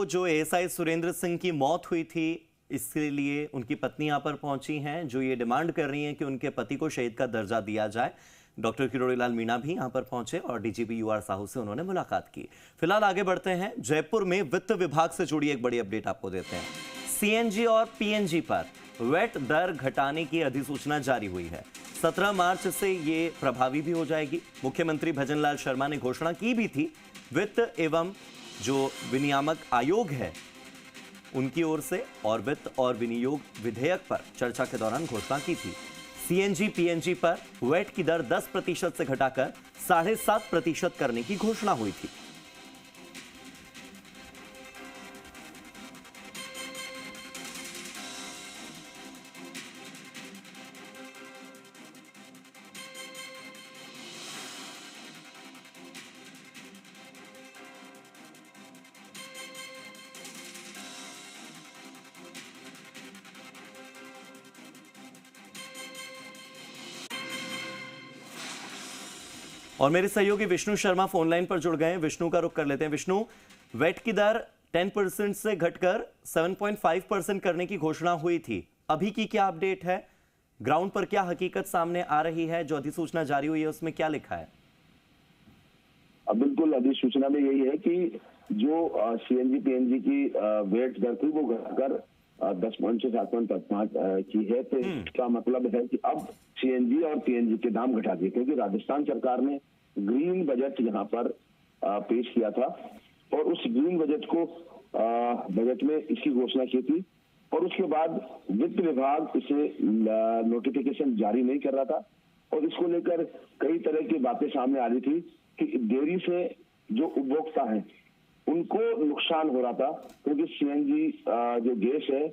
जो एएसआई सुरेंद्र सिंह की मौत हुई थी, इसके लिए उनकी पत्नी यहां पर पहुंची हैं, जो ये डिमांड कर रही हैं कि उनके पति को शहीद का दर्जा दिया जाए। डॉक्टर किरोड़ीलाल मीणा भी यहां पर पहुंचे और डीजीपी यूआर साहू से उन्होंने मुलाकात की। फिलहाल आगे बढ़ते हैं। जयपुर में वित्त विभाग से जुड़ी एक बड़ी अपडेट आपको देते हैं। सीएनजी और पीएनजी पर वैट दर घटाने की अधिसूचना जारी हुई है। 17 मार्च से ये प्रभावी भी हो जाएगी। मुख्यमंत्री भजनलाल शर्मा ने घोषणा की भी थी। वित्त एवं जो विनियामक आयोग है उनकी ओर से और वित्त और विनियोग विधेयक पर चर्चा के दौरान घोषणा की थी। सीएनजी पीएनजी पर वैट की दर 10% से घटाकर 7.5% करने की घोषणा हुई थी। और मेरे सहयोगी विष्णु शर्मा फोन लाइन पर जुड़ गए हैं। विष्णु का रुख कर लेते हैं। विष्णु, वैट की दर 10% से घटकर 7.5% करने की घोषणा हुई थी। अभी की क्या अपडेट है? ग्राउंड पर क्या हकीकत सामने आ रही है? जो अधिसूचना जारी हुई है उसमें क्या लिखा है? बिल्कुल, अधिसूचना में यही है कि जो सीएनजी पीएनजी की वैट दर थी वो घटकर 10 पॉइंट से 7.5 की है। तो इसका मतलब है कि अब सीएनजी और पीएनजी के दाम घटा दिए, क्योंकि राजस्थान सरकार ने ग्रीन बजट यहाँ पर पेश किया था और उस ग्रीन बजट को बजट में इसकी घोषणा की थी और उसके बाद वित्त विभाग इसे नोटिफिकेशन जारी नहीं कर रहा था और इसको लेकर कई तरह की बातें सामने आ रही थी कि डेयरी से जो उपभोक्ता हैं उनको नुकसान हो रहा था, क्योंकि सीएनजी जो गैस है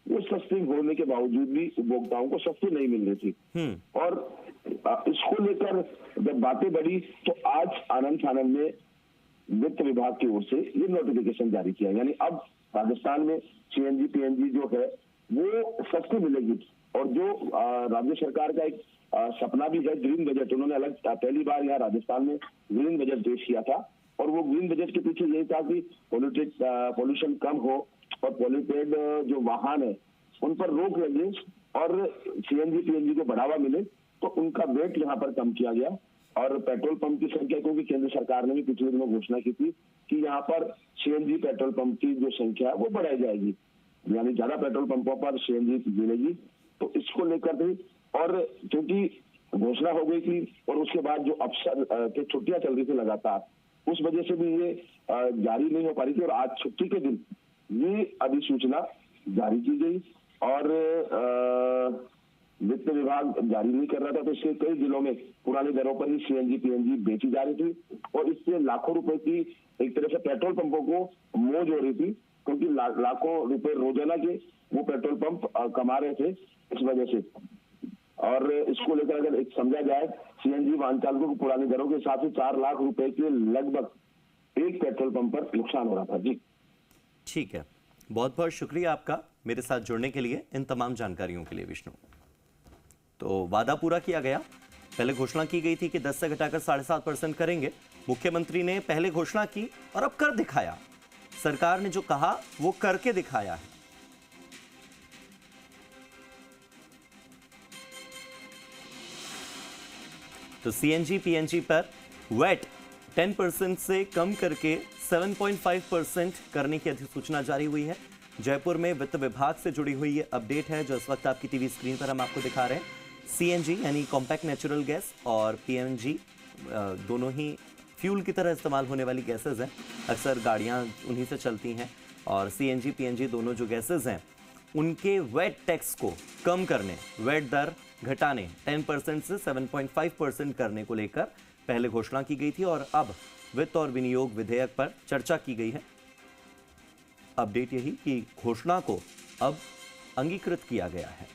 वो सस्ती होने के बावजूद भी उपभोक्ताओं को सस्ती नहीं मिल रही थी। और इसको लेकर जब बातें बढ़ी तो आज आनंद फानंद में वित्त विभाग की ओर से ये नोटिफिकेशन जारी किया, यानी अब राजस्थान में सीएनजी पीएनजी जो है वो सस्ती मिलेगी। और जो राज्य सरकार का एक सपना भी है ग्रीन बजट, उन्होंने अलग पहली बार यहाँ राजस्थान में ग्रीन बजट पेश किया था और वो ग्रीन बजट के पीछे यही था कि पोल्यूशन कम हो और पॉल्यूटेड जो वाहन है उन पर रोक लगे और सीएनजी पीएनजी को बढ़ावा मिले, तो उनका वेट यहाँ पर कम किया गया। और पेट्रोल पंप की संख्या, क्योंकि केंद्र सरकार ने भी पिछले दिनों घोषणा की थी कि यहाँ पर सीएनजी पेट्रोल पंप की जो संख्या है वो बढ़ाई जाएगी, यानी ज्यादा पेट्रोल पंपों पर सीएनजी मिलेगी। तो इसको लेकर भी, और क्योंकि घोषणा हो गई थी और उसके बाद जो अफसर की छुट्टियां चल रही थी लगातार, उस वजह से भी ये जारी नहीं हो पा रही थी और आज छुट्टी के दिन ये अधिसूचना जारी की गई और वित्त विभाग जारी नहीं कर रहा था, तो इसके कई जिलों में पुरानी दरों पर ही सीएनजी पीएनजी बेची जा रही थी और इससे लाखों रुपए की एक तरह से पेट्रोल पंपों को मौज हो रही थी, क्योंकि लाखों रुपए रोजाना के वो पेट्रोल पंप कमा रहे थे इस वजह से। और इसको लेकर अगर एक समझा जाए, सीएनजी वाहन चालकों को पुरानी दरों के हिसाब से 4 लाख रुपए के लगभग एक पेट्रोल पंप पर नुकसान हो रहा था। जी ठीक है, बहुत बहुत शुक्रिया आपका मेरे साथ जुड़ने के लिए, इन तमाम जानकारियों के लिए विष्णु। तो वादा पूरा किया गया। पहले घोषणा की गई थी कि 10 से घटाकर 7.5% करेंगे। मुख्यमंत्री ने पहले घोषणा की और अब कर दिखाया। सरकार ने जो कहा वो करके दिखाया है। तो सीएनजी पीएनजी पर वैट 10% से कम करके 7.5% करने की अधिसूचना जारी हुई है। जयपुर में वित्त विभाग से जुड़ी हुई ये अपडेट है जो इस वक्त आपकी टीवी स्क्रीन पर हम आपको दिखा रहे हैं। सीएनजी यानी कॉम्पैक्ट नेचुरल गैस और पीएनजी दोनों ही फ्यूल की तरह इस्तेमाल होने वाली गैसेज हैं। अक्सर गाड़ियां उन्हीं से चलती हैं और सीएनजी पीएनजी दोनों जो गैसेज हैं उनके वैट टैक्स को कम करने, वैट दर घटाने 10% से 7.5% करने को लेकर पहले घोषणा की गई थी और अब वित्त और विनियोग विधेयक पर चर्चा की गई है। अपडेट यही कि घोषणा को अब अंगीकृत किया गया है।